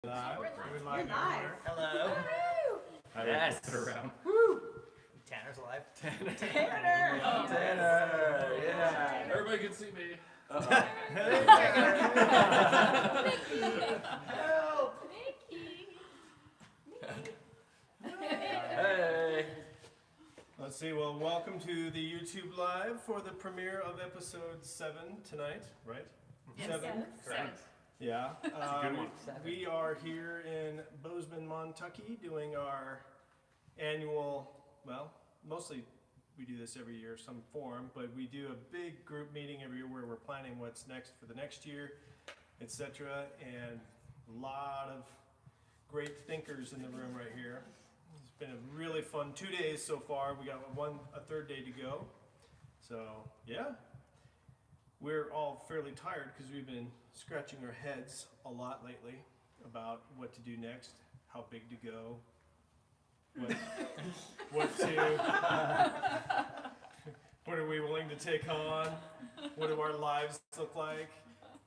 Live. We're live. Hello. Yes. Put it around. Woo. Tanner's alive. Tanner. Oh, Tanner. Yeah. Everybody can see me. Help. Hey. Let's see. Well, welcome to the YouTube Live for the premiere of episode 7 tonight, right? Yes. 7? Correct. Yeah. a good one. We are here in Bozeman, Kentucky, doing our annual, well, mostly we do this every year, some form, but we do a big group meeting every year where we're planning what's next for the next year, etc. And a lot of great thinkers in the room right here. It's been a really fun 2 days so far. We got a third day to go. So yeah, we're all fairly tired because we've been scratching our heads a lot lately about what to do next, how big to go, what are we willing to take on, what do our lives look like,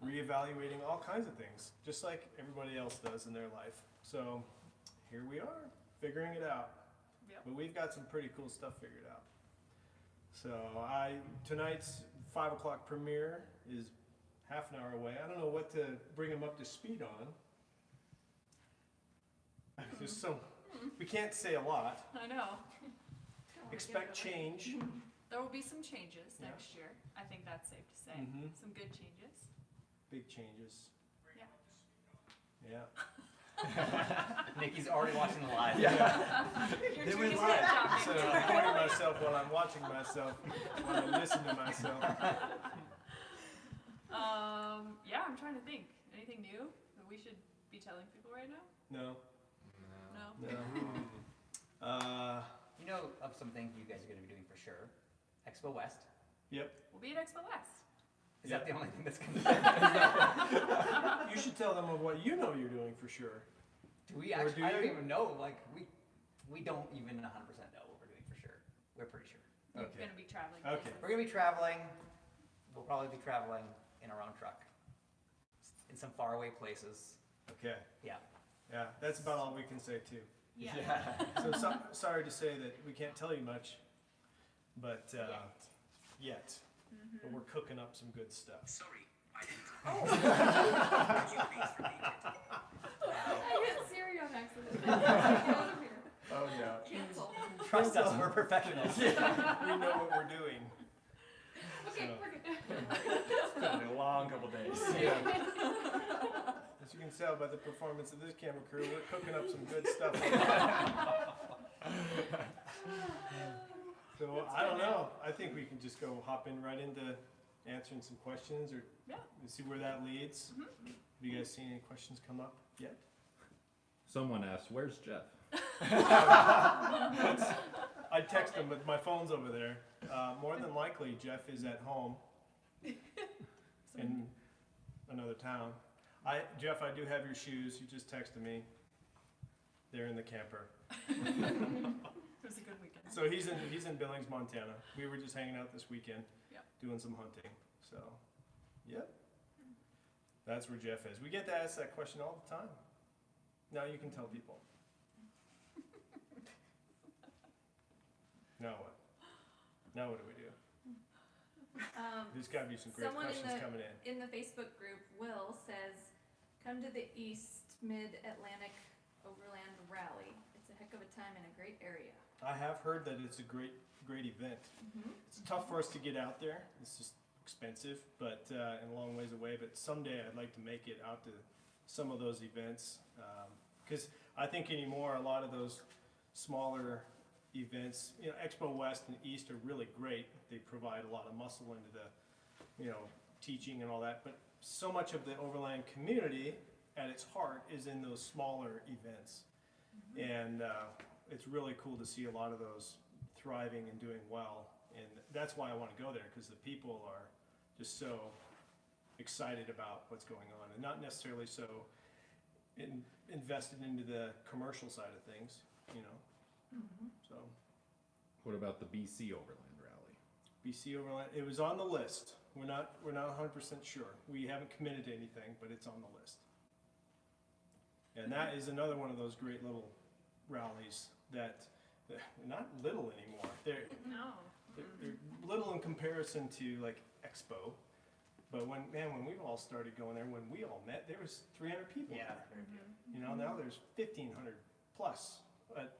reevaluating all kinds of things, just like everybody else does in their life. So here we are, figuring it out. Yep. But we've got some pretty cool stuff figured out. So tonight's 5 o'clock premiere is half an hour away. I don't know what to bring them up to speed on. There's we can't say a lot. I know. Expect change. There will be some changes Yeah. next year. I think that's safe to say. Mhm. Some good changes. Big changes. Yeah. Yeah. Nikki's already watching the live. You're They doing went good live. job. So I'm recording myself while I'm watching myself, while I listen to myself. Yeah, I'm trying to think. Anything new that we should be telling people right now? No. No. No. You know of some things you guys are going to be doing for sure. Expo West. Yep. We'll be at Expo West. Is Yeah. that the only thing that's going to be? You should tell them of what you know you're doing for sure. Do we Or actually? do I don't you? even know. Like we don't even 100% know what we're doing for sure. We're pretty sure. We're Okay. going to be traveling. Okay. places. We're going to be traveling. We'll probably be traveling in our own truck in some faraway places. Okay. Yeah. Yeah, that's about all we can say too. Yeah. So sorry to say that we can't tell you much, but yet. But we're cooking up some good stuff. Sorry, I didn't. Oh. Could you please repeat it? I hit Siri on accident. Get out of here. Oh yeah. Cancel. Trust us, we're professionals. We know what we're doing. Okay, So- we're good. It's been a long couple days. Yeah. As you can tell by the performance of this camera crew, we're cooking up some good stuff. So I don't know. I think we can just go hop in right into answering some questions or Yeah. see where that leads. Have you guys seen any questions come up yet? Someone asked, "Where's Jeff?" I text him, but my phone's over there. More than likely, Jeff is at home in another town. Jeff, I do have your shoes. You just texted me. They're in the camper. It was a good weekend. So he's in Billings, Montana. We were just hanging out this weekend, Yep. doing some hunting. So, yep. That's where Jeff is. We get to ask that question all the time. Now you can tell people. Now what? Now what do we do? There's got to be some great Someone questions coming in. in the Facebook group, Will, says, come to the East Mid-Atlantic Overland Rally. It's a heck of a time in a great area. I have heard that it's a great event. It's tough for us to get out there. It's just expensive, but and a long ways away. But someday I'd like to make it out to some of those events because I think anymore a lot of those smaller events, Expo West and East are really great. They provide a lot of muscle into the, teaching and all that. But so much of the Overland community, at its heart, is in those smaller events, and it's really cool to see a lot of those thriving and doing well. And that's why I want to go there, because the people are just so excited about what's going on, and not necessarily so invested into the commercial side of things, So What about the BC Overland Rally? BC Overland, it was on the list. We're not 100% sure. We haven't committed to anything, but it's on the list. And that is another one of those great little rallies that, they're not little anymore. They're little in comparison to like Expo. But when we all started going there, when we all met, there was 300 people Yeah. there. You know, now there's 1,500 plus at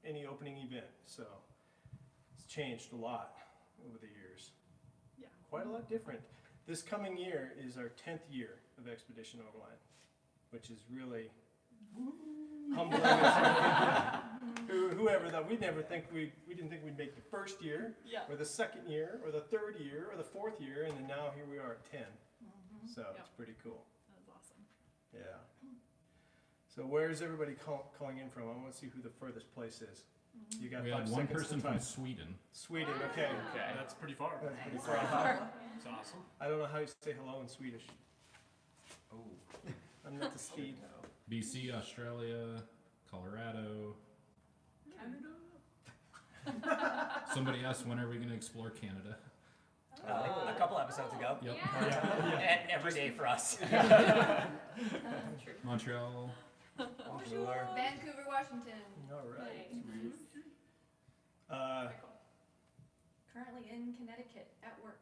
any opening event. So it's changed a lot over the years. Yeah. Quite a lot different. This coming year is our 10th year of Expedition Overland, which is really humbling. Whoever that we didn't think we'd make the first year, Yeah. or the second year, or the third year, or the fourth year, and then now here we are at 10. So Yep. it's pretty cool. That was awesome. Yeah. So where's everybody calling in from? I want to see who the furthest place is. You got We 5 had one seconds person to type. from Sweden. Sweden. Okay. Okay. That's pretty far. That's pretty Nice. far. It's awesome. I don't know how you say hello in Swedish. Ooh. I'm not the speed. BC, Australia, Colorado. Somebody asked, when are we going to explore Canada? A couple episodes ago. Yep. Yeah. And every day for us. True. Montreal. Bonjour. Vancouver, Washington. All right. Nice. Currently in Connecticut at work.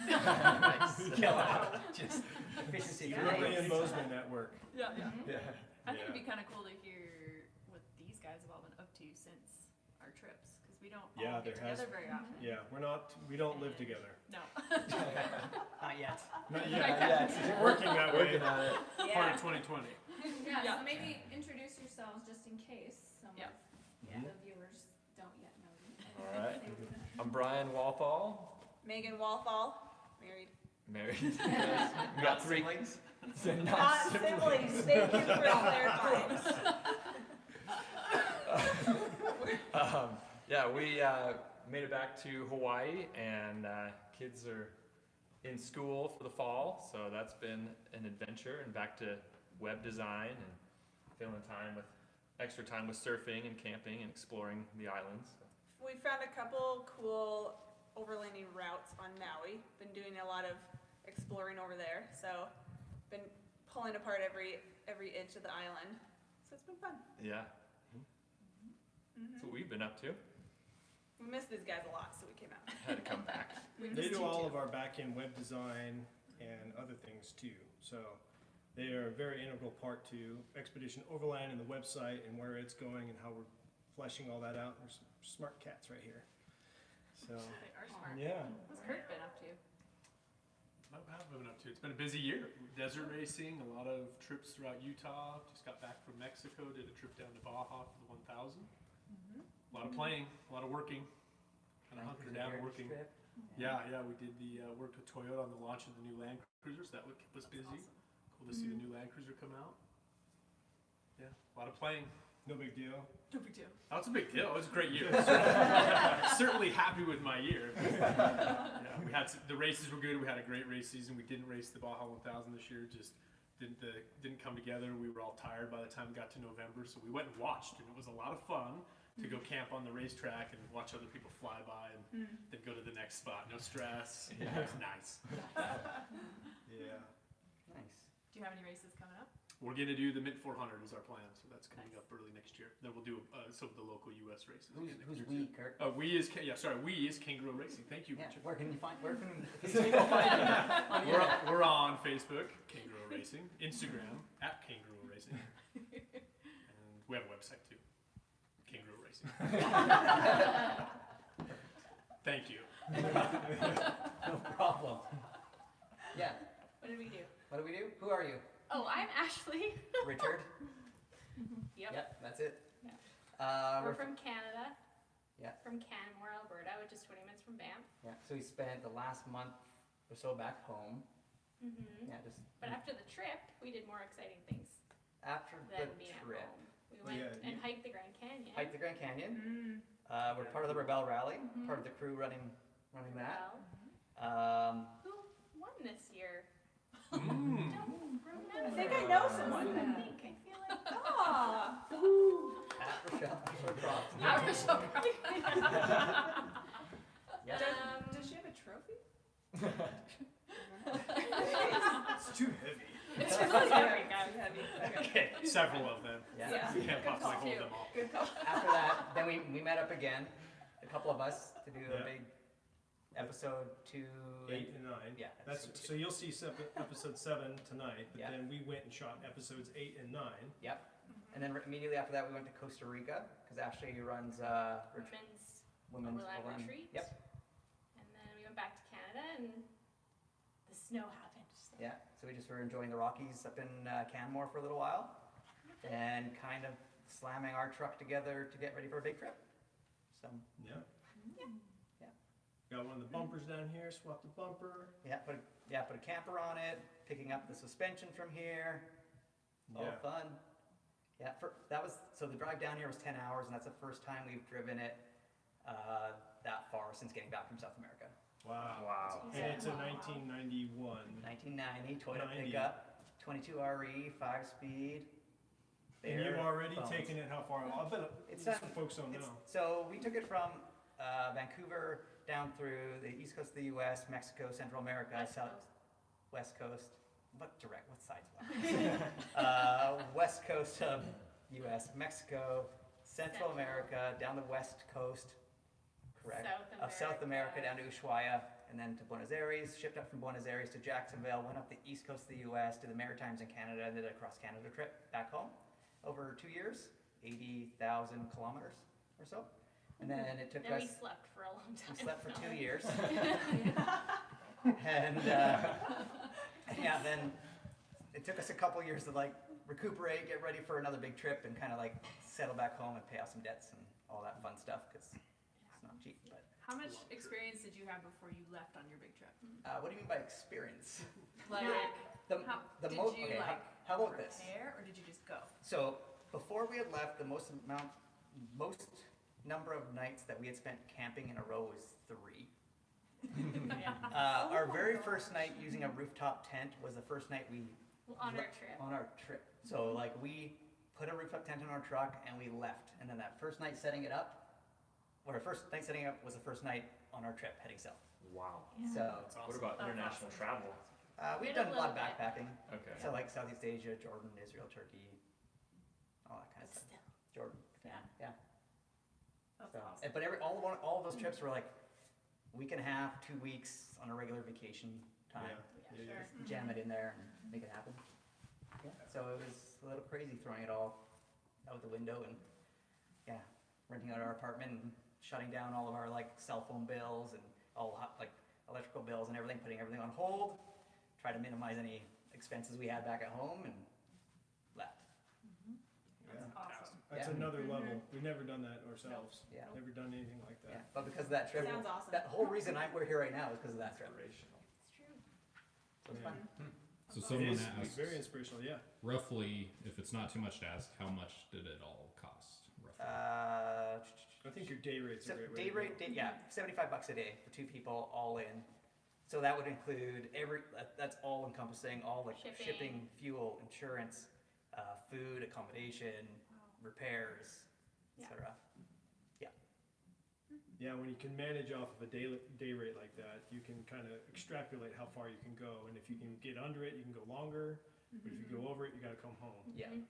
Nice. Kill out. Just efficiency. Currently in Bozeman at work. Yeah. Yeah. I think it'd Yeah. be kind of cool to hear what these guys have all been up to since our trips, because we don't Yeah, all get there has- together very often. Yeah, we don't live together. No. Not yet. Not Not yet. yet. We're working that way. Part of 2020. Yeah, Yeah. so maybe introduce yourselves just in case some Yeah. of the viewers don't yet know you. All right. I'm Brian Walthall, Megan Walthall, married. married. We got 3 siblings. Not siblings. Thank you for clarifying. Yeah, we made it back to Hawaii, and kids are in school for the fall, so that's been an adventure. And back to web design and filling extra time with surfing and camping and exploring the islands. We found a couple cool overlanding routes on Maui. Been doing a lot of exploring over there, so been pulling apart every inch of the island. So it's been fun. Yeah, that's what we've been up to. We missed these guys a lot, so we came out. Had to come back. They do all of our back-end web design and other things too. So they are a very integral part to Expedition Overland and the website and where it's going and how we're fleshing all that out. There's some smart cats right here. So They are smart. yeah. What's Kurt been up to? What have I been up to? It's been a busy year. Desert racing, a lot of trips throughout Utah. Just got back from Mexico, did a trip down to Baja for the 1000. A lot of playing, a lot of working, kind of hunkered down working. Yeah, we did worked with Toyota on the launch of the new Land Cruisers. That was busy. Awesome. Cool to see the new Land Cruiser come out. Yeah, a lot of playing. No big deal. No big deal. Oh, it's a big deal. It was a great year. Certainly happy with my year. Yeah, we had the races were good. We had a great race season. We didn't race the Baja 1000 this year. Just didn't come together. We were all tired by the time we got to November, so we went and watched, and it was a lot of fun to go camp on the racetrack and watch other people fly by and then go to the next spot. No stress. It was nice. Yeah. Nice. Do you have any races coming up? We're gonna do the Mid 400 is our plan, so that's coming up early next year. Then we'll do some of the local U.S. races. again next Who's year, we, Kurt? too. We is Kangaroo Racing. Thank you, Yeah, Richard. where can people find you? On the internet? We're on Facebook, Kangaroo Racing, Instagram at Kangaroo Racing, and we have a website too, Kangaroo Racing. Thank you. No problem. Yeah. What did we do? What do we do? Who are you? Oh, I'm Ashley. Richard? Yep. Yep, that's it. Yeah. We're We're from Canada. Yeah. From Canmore, Alberta, which is 20 minutes from Banff. Yeah, so we spent the last month or so back home. Mm-hmm. Yeah, just But after the trip, we did more exciting things after than the being at trip. home. We went Yeah, and hiked the Grand Canyon. Hiked the Grand Canyon. We're Yeah. part of the Rebel Rally, Mhm. part of the crew running that. Well, who won this year? I Remember. think I know someone. I think. I feel like. Ah. At Rochelle Croft. I was so proud. Yeah. Does she have a trophy? It's too heavy. It's really heavy, guys. Too heavy. Okay. Okay, several of them. Yeah. We can't Good call, possibly hold too. them all. Good call. After that, then we met up again, a couple of us, to do a Yeah. big episode 2. 8 and 9. Yeah. That's episode so you'll see episode 7 tonight, but Yeah. then we went and shot episodes 8 and 9. Yep. And then immediately after that, we went to Costa Rica because Ashley runs Women's women's Overland Overland. retreat. Yep. And then we went back to Canada and the snow happened. So. Yeah. So we just were enjoying the Rockies up in Canmore for a little while, and kind of slamming our truck together to get ready for a big trip. So Yeah. Yeah. Got one of the bumpers down here. Swap the bumper. put a camper on it, picking up the suspension from here. All Yeah. fun. Yeah. So the drive down here was 10 hours, and that's the first time we've driven it that far since getting back from South America. Wow. Wow. And it's a 1991. 1990 Toyota 90. pickup, 22 RE, 5-speed. And you've Bare already bones. taken it how far? I bet It's some not- folks don't It's- know. So we took it from Vancouver down through the east coast of the U.S., Mexico, Central America, West South, Coast. West Coast. What side's what? West coast of U.S., Mexico, Central America, down the west coast, correct? Of South America down to Ushuaia, and then to Buenos Aires, shipped up from Buenos Aires to Jacksonville, went up the east coast of the U.S. to the Maritimes in Canada, and did a cross-Canada trip back home over 2 years, 80,000 kilometers or so. And then it took Then us, we slept for a long time. we slept for No. 2 years. And yeah, then it took us a couple years to like recuperate, get ready for another big trip, and kind of like settle back home and pay off some debts and all that fun stuff, because it's not cheap. But How much experience did you have before you left on your big trip? what do you mean by experience? Like, The, how, the did most, you okay, like how about this? prepare, or did you just go? So before we had left, the most number of nights that we had spent camping in a row was 3. Our very first night using a rooftop tent was the first night we On our left- trip. On our trip. So like we put a rooftop tent in our truck and we left. And then that first night setting it up, or our first night setting up was the first night on our trip heading south. Wow. So What about That's international awesome. travel? we've Did a done a lot of little bit. backpacking. Okay. So like Southeast Asia, Jordan, Israel, Turkey, all that kind of But stuff. still. Jordan. Yeah. Yeah. That's So, awesome. but all of those trips were like week and a half, 2 weeks on a regular vacation time. Yeah. Sure. Jam it in there and make it happen. Yeah. So it was a little crazy throwing it all out the window and renting out our apartment and shutting down all of our like cell phone bills and all like electrical bills and everything, putting everything on hold, try to minimize any expenses we had back at home, and left. Yeah. Awesome. That's Yeah. another level. We've never done that ourselves. Yeah. Never done anything like Yeah. that. But because of that trip, Sounds awesome. that whole reason we're here right now is because of that trip. Inspirational. It's true. So it's Yeah. fun. So It someone is asked, very inspirational, yeah. roughly, if it's not too much to ask, how much did it all cost? Roughly? I think your day rate's a So great way day to go. rate, yeah, $75 a day for 2 people, all in. So that would include that's all encompassing, all like Shipping. shipping, fuel, insurance, food, accommodation, repairs, Yeah. etc. Yeah, when you can manage off of a day rate like that, you can kind of extrapolate how far you can go. And if you can get under it, you can go longer. But if you go over it, you got to come home. Yeah, Mhm.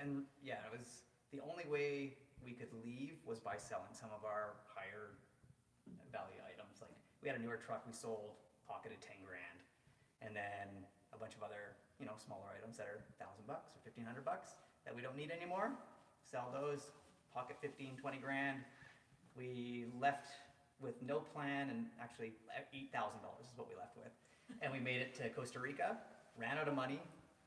and yeah, it was the only way we could leave was by selling some of our higher value items. Like we had a newer truck we sold, pocketed 10 grand, and then a bunch of other smaller items that are $1,000 or $1,500 that we don't need anymore. Sell those, pocket 15, 20 grand. We left with no plan, and actually $8,000 is what we left with, and we made it to Costa Rica. Ran out of money.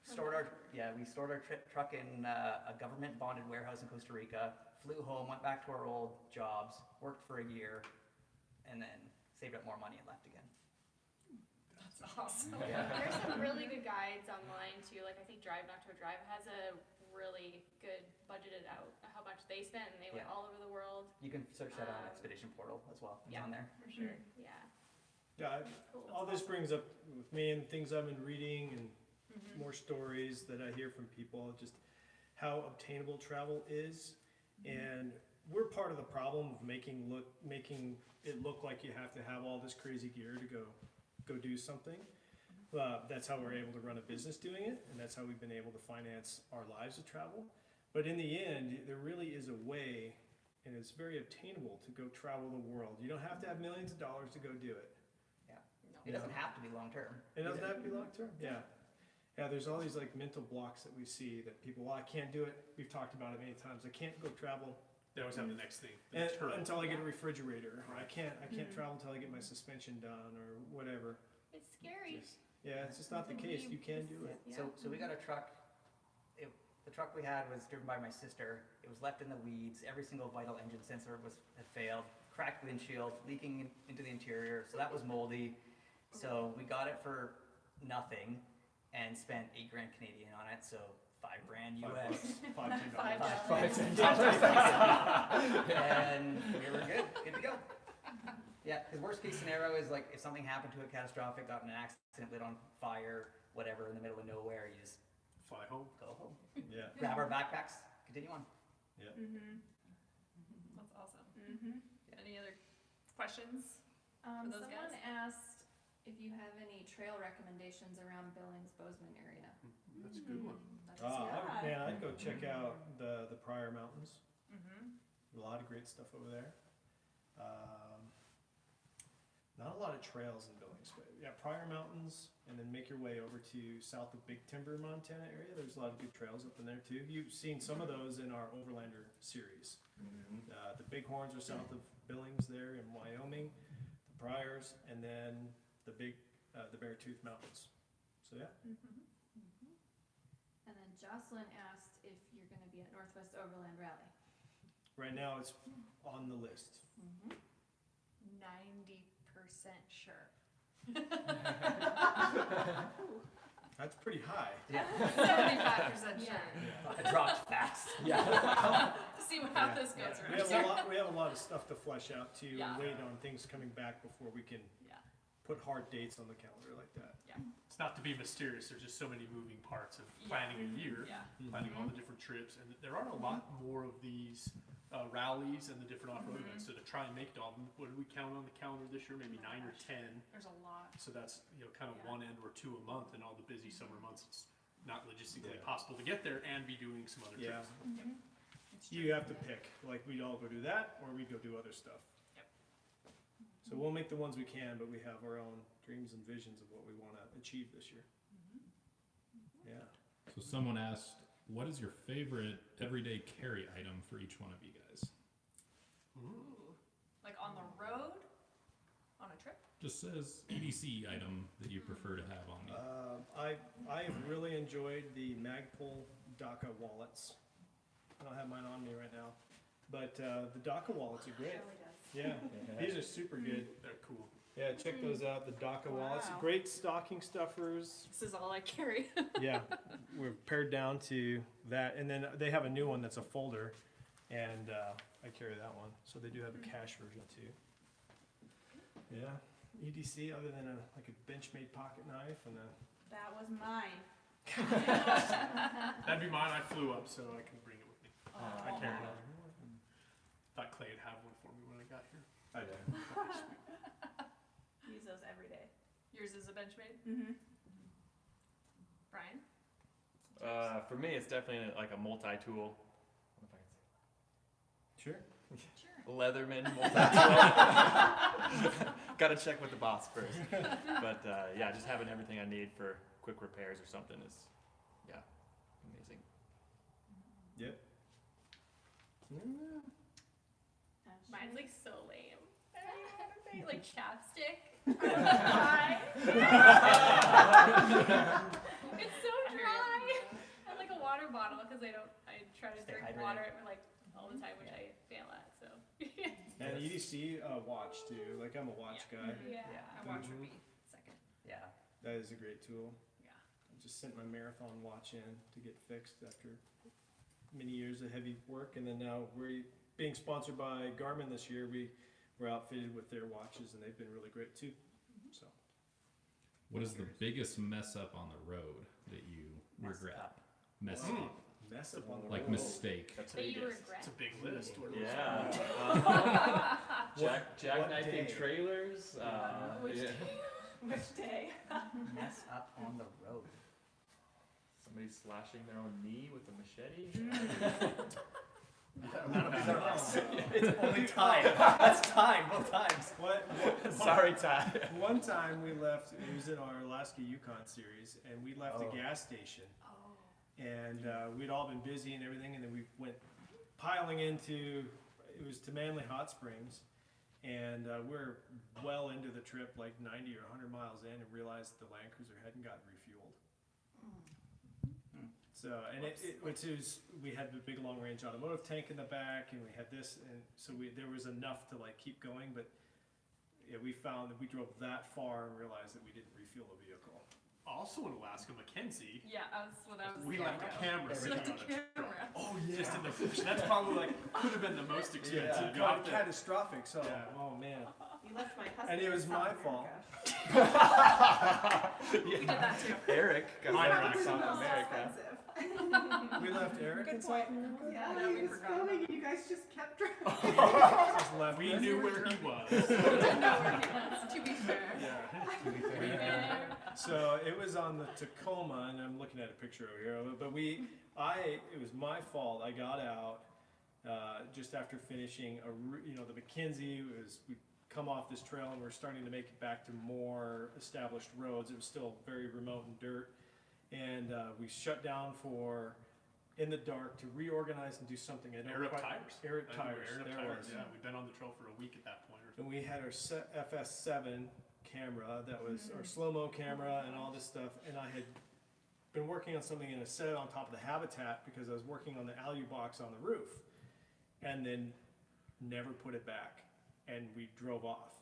We stored our truck in a government bonded warehouse in Costa Rica, flew home, went back to our old jobs, worked for a year, and then saved up more money and left again. That's awesome. There's some really good guides online too. Like I think Drive Not to Drive has a really good budgeted out how much they spent, and they went Yeah. all over the world You can search that on Um, Expedition Portal as well. It's yeah. on there. for sure. Yeah. Yeah, Cool. all this brings up with me and things I've been reading and Mhm. more stories that I hear from people, just how obtainable travel is. And we're part of the problem of making it look like you have to have all this crazy gear to go do something. That's how we're able to run a business doing it, and that's how we've been able to finance our lives of travel. But in the end, there really is a way, and it's very obtainable to go travel the world. You don't have to have millions of dollars to go do it. It doesn't have to be long-term. It doesn't have to be long term. Yeah. Yeah, there's all these like mental blocks that we see that people, well, I can't do it. We've talked about it many times. I can't go travel They always have the next thing. The turn. until I get a refrigerator. Or I can't travel until I get my suspension done or whatever. It's scary. Yeah, it's just not the case. You can do it. So we got a truck. The truck we had was driven by my sister. It was left in the weeds. Every single vital engine sensor had failed. Cracked windshield, leaking into the interior. So that was moldy. So we got it for nothing and spent $8,000 Canadian on it. So $5,000 US. And we were good to go. Yeah, because worst case scenario is like if something happened to it catastrophic, got in an accident, lit on fire, whatever, in the middle of nowhere, you just Fly home. go home, Yeah. grab our backpacks, continue on. That's awesome. Any other questions? For those Someone guys? asked if you have any trail recommendations around Billings, Bozeman area. That's a good one. I'd go check out the Pryor Mountains. A lot of great stuff over there. Not a lot of trails in Billings, but yeah, Pryor Mountains, and then make your way over to south of Big Timber, Montana area. There's a lot of good trails up in there too. You've seen some of those in our Overlander series. The Bighorns are south of Billings there in Wyoming, the Pryors, and then the Beartooth Mountains. So yeah. And then Jocelyn asked if you're gonna be at Northwest Overland Rally. Right now it's on the list. 90% sure. That's pretty high. Yeah, 75% sure. it dropped fast. See how this goes We around. have a lot of stuff to flesh out too, Yeah. and wait on things coming back before we can put hard dates on the calendar like that. It's not to be mysterious. There's just so many moving parts of planning a year, planning all the different trips, and there aren't a lot more of these rallies and the different off-road events. So to try and make it all, what did we count on the calendar this year? Maybe 9 or 10. There's a lot. So that's kind of one end or two a month, and all the busy summer months. It's not logistically possible to get there and be doing some other Yeah. trips. You have to pick. Like we'd all go do that, or we'd go do other stuff. So we'll make the ones we can, but we have our own dreams and visions of what we want to achieve this year. Yeah. So someone asked, what is your favorite everyday carry item for each one of you guys? Ooh. Like on the road? On a trip? Just says EDC item that you prefer to have on you. I have really enjoyed the Magpul DACA wallets. I don't have mine on me right now, but the DACA wallets are great. Yeah, these are super good. They're cool. Yeah, check those out. The DACA wallets, Wow. great stocking stuffers. This is all I carry. Yeah, we're pared down to that, and then they have a new one that's a folder, and I carry that one. So they do have a cash version too. Yeah, EDC other than like a Benchmade pocket knife and a. That was mine. That'd be mine. I flew up, so I can bring it with me. I carried it. Thought Clay would have one for me when I got here. I do. Use those every day. Yours is a Benchmade? Brian? For me, it's definitely like a multi-tool. Sure. Leatherman multi-tool. Gotta check with the boss first. But yeah, just having everything I need for quick repairs or something is, amazing. Yep. Mine's like so lame. I don't know how to say, like chapstick. It's so dry. And like a water bottle because I try to Stay drink hydrated. water like all the time, which I fail at. So And EDC watch too. Like I'm a watch guy. yeah, I watch would be second. Yeah. That is a great tool. Yeah. I just sent my marathon watch in to get fixed after many years of heavy work, and then now we're being sponsored by Garmin this year. We're outfitted with their watches, and they've been really great too. So What is the biggest mess up on the road that you regret? Mess up. mess up on the Like road. mistake. That's That you biggest. regret. It's a big list. What was Yeah. What Jackknifing day? trailers. Which Yeah. Which day? Mess up on the road. Somebody slashing their own knee with a machete? It's only time. That's time, both times. Sorry, Ty. One time we left, it was in our Alaska Yukon series, and we left a gas station. And we'd all been busy and everything, and then we went piling into, it was to Manly Hot Springs, and we're well into the trip, like 90 or 100 miles in, and realized the Land Cruiser hadn't gotten refueled. So, and which is, we had the big long range automotive tank in the back, and we had this, and so there was enough to like keep going, but yeah, we found that we drove that far and realized that we didn't refuel the vehicle. Also in Alaska, Mackenzie, Yeah, that's what I was. we left a camera sitting Left a on a truck. camera. Oh Just in the bush. That's probably like, could have been the most expensive. It You got have to- catastrophic, so, Yeah. oh man. You left my husband. And it was in my South fault. America. We did that too. Eric, because Mine they're are in South It's America. expensive. We left Eric in Good South point. America? Yeah, Yeah, we he was forgot filming about and you guys just kept driving. Just left We us. knew where he was. To be fair. Yeah. To be fair. So it was on the Tacoma, and I'm looking at a picture over here of it, but it was my fault. I got out just after finishing the Mackenzie. We'd come off this trail and we're starting to make it back to more established roads. It was still very remote and dirt, and we shut down in the dark to reorganize and do something. Air up tires. Air up I think we were tires. air up There tires, was. yeah. We'd been on the trail for a week at that point. Or And we had our FS7 camera, that was our slow-mo camera and all this stuff, and I had been working on something in a set on top of the habitat because I was working on the alu box on the roof, and then never put it back, and we drove off.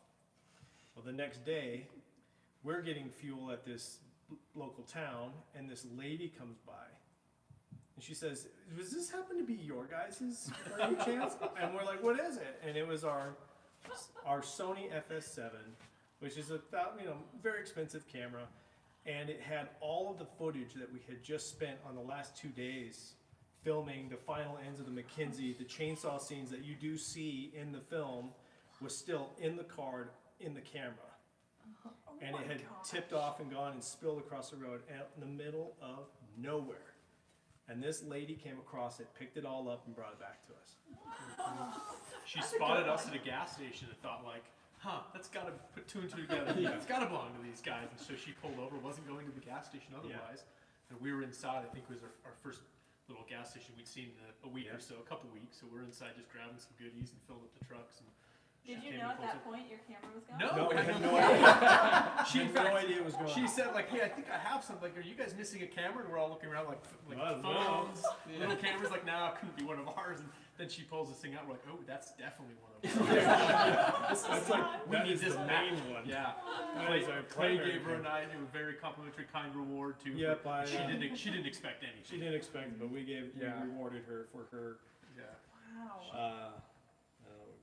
Well, the next day, we're getting fuel at this local town, and this lady comes by, and she says, "Does this happen to be your guys's by any chance?" And we're like, "What is it?" And it was our Sony FS7, which is a very expensive camera, and it had all of the footage that we had just spent on the last 2 days filming the final ends of the Mackenzie. The chainsaw scenes that you do see in the film was still in the card in the camera, and it had tipped off and gone and spilled across the road out in the middle of nowhere. And this lady came across it, picked it all up, and brought it back to us. she spotted us at a gas station and thought like, that's gotta put two and two together. It's gotta belong to these guys. And so she pulled over, wasn't going to the gas station otherwise. And we were inside, I think it was our first little gas station we'd seen in a week or so, a couple weeks. So we're inside just grabbing some goodies and filling up the trucks. And Did you came know and at pulls that up. point your camera was gone? No, No, we we had had no no idea. She, in had no fact, idea it was going she on. said like, hey, I think I have something. Like, are you guys missing a camera? And we're all looking around like Well, phones, little cameras. Like, no, it couldn't be one of ours. And then she pulls this thing out. We're like, oh, that's definitely one of ours. That's like, We that need is this the map. main one. Yeah. That is our Clay primary gave her a camera. nice, a very complimentary, kind reward too. Yep, She didn't expect anything. She didn't expect it, but we Yeah. rewarded her for her Yeah. Wow.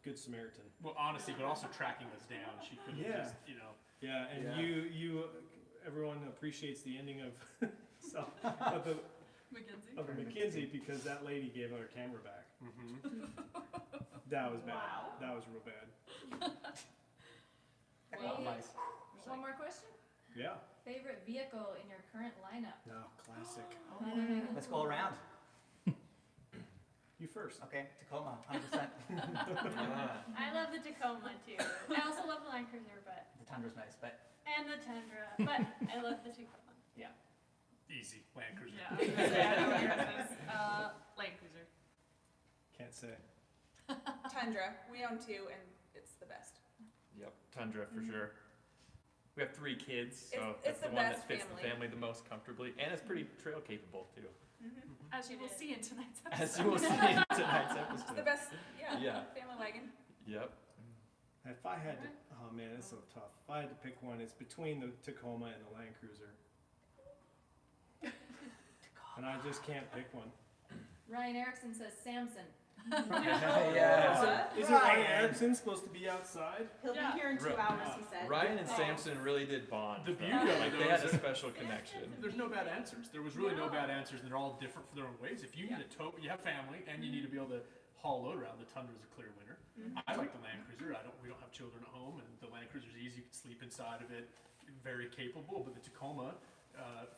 good Samaritan. Well, honestly, but also tracking us down. She couldn't Yeah. just, Yeah, and Yeah. everyone appreciates the ending of of the Mackenzie. Mackenzie because that lady gave her camera back. That was bad. Wow. That was real bad. Well, Nice. one more question? Yeah. Favorite vehicle in your current lineup? No, classic. Let's go around. You first. Okay, Tacoma, 100%. I love the Tacoma too. I also love the Land Cruiser, but The Tundra's nice, but and the Tundra, but I love the Tacoma. Easy. Land Cruiser. Yeah, I was gonna say, I know what yours is. Land Cruiser. Can't say. Tundra. We own two, and it's the best. Yep, Tundra for sure. We have 3 kids, so It's that's the the one that best fits family. the family the most comfortably, and it's pretty trail capable too. As you will see in tonight's episode. As you will see in tonight's It's the episode. best. Yeah. Yeah. Family wagon. Yep. If I had to, oh man, it's so tough. If I had to pick one, it's between the Tacoma and the Land Cruiser. And I just can't pick one. Ryan Erickson says Samson. yeah. Isn't Ryan Erickson supposed to be outside? He'll Yeah. be here in 2 Right. hours, he said. Ryan and Oh. Samson really did bond. The though. beauty of it, like though, they had is a special connection. There's no bad answers. There was really no bad answers, and they're all different for their own ways. If you need a tow, you have family, and you need to be able to haul load around. The Tundra is a clear winner. I like the Land Cruiser. We don't have children at home, and the Land Cruiser is easy. You can sleep inside of it. very capable, but the Tacoma,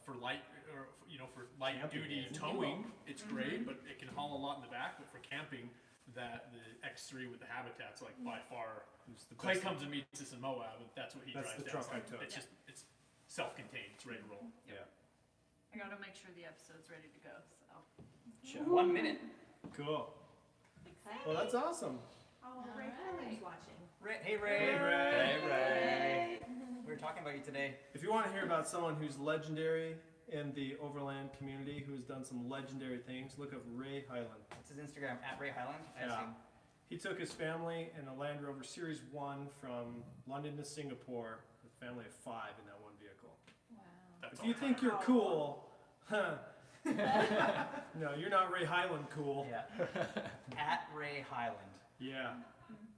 for light, or, for light Camping, duty yeah. towing, it's great, but it can haul a lot in the back, but for camping, the X3 with the Habitat's like by far, It's the Clay best comes and meets us in Moab, and that's what he That's drives the down. truck I took. It's just, it's self-contained, it's ready to roll. Yeah. I gotta make sure the episode's ready to go, so. 1 minute. Cool. Well, that's awesome. Oh, Ray Harlan's watching. Hey Ray. Hey, Ray. We were talking about you today. If you want to hear about someone who's legendary in the Overland community, who has done some legendary things, look up Ray Highland. What's his Instagram? At Ray Highland. I Yeah. assume. He took his family in a Land Rover Series 1 from London to Singapore, with a family of 5 in that one vehicle. Wow. That's If you think you're cool, huh? No, you're not Ray Highland cool. Yeah. At Ray Highland. Yeah.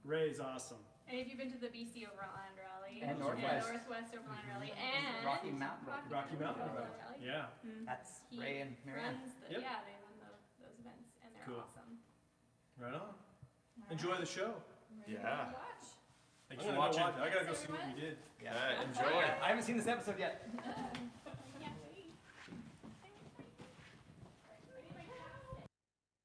Ray's awesome. And if you've been to the BC Overland Rally. And Yeah, Northwest. Northwest Overland Rally and. Rocky Mountain Rocky Mountain Overland Rally. Rally. Yeah. That's He Ray and Marianne. runs the, Yep. yeah, they run those events and they're Cool. awesome. Right on. Enjoy the show. Yeah. Watch. Thanks I'm for gonna go watching. watch it. I gotta go Thanks, see what we everyone. did. Yeah, enjoy. I haven't seen this episode yet.